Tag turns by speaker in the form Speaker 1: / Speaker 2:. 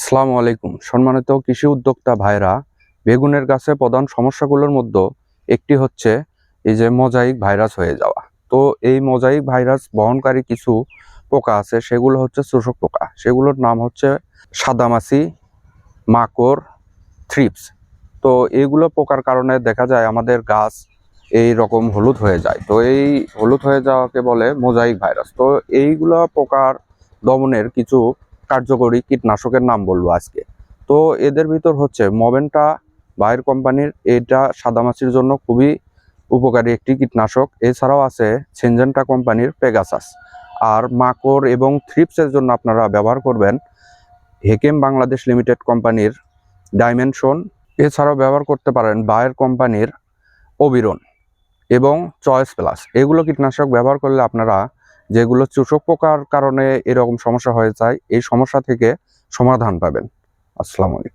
Speaker 1: আসসালামু আলাইকুম। সম্মানিত কৃষি উদ্যোক্তা ভাইরা, বেগুনের গাছে প্রধান সমস্যাগুলোর মধ্যে একটি হচ্ছে এই যে মোজাইক ভাইরাস হয়ে যাওয়া। তো এই মোজাইক ভাইরাস বহনকারী কিছু পোকা আছে, সেগুলো হচ্ছে শোষক পোকা। সেগুলোর নাম হচ্ছে সাদামাছি, মাকড়, থ্রিপস। তো এইগুলো পোকার কারণে দেখা যায় আমাদের গাছ এই রকম হলুদ হয়ে যায়। তো এই হলুদ হয়ে যাওয়াকে বলে মোজাইক ভাইরাস। তো এইগুলো পোকার দমনের কিছু কার্যকরী কীটনাশকের নাম বলবো আজকে। তো এদের ভিতর হচ্ছে মবেন্টা বায়ের কোম্পানির, এটা সাদামাছির জন্য খুবই উপকারী একটি কীটনাশক। এছাড়াও আছে সিনজেন্টা কোম্পানির পেগাসাস। আর মাকড় এবং থ্রিপসের জন্য আপনারা ব্যবহার করবেন হেকেম বাংলাদেশ লিমিটেড কোম্পানির ডাইমেনশন। এছাড়াও ব্যবহার করতে পারেন বায়ের কোম্পানির অবিরন এবং চয়েস প্লাস। এগুলো কীটনাশক ব্যবহার করলে আপনারা যেগুলো চোষক পোকার কারণে এরকম সমস্যা হয়ে যায়, এই সমস্যা থেকে সমাধান পাবেন। আসসালামু আলাইকুম।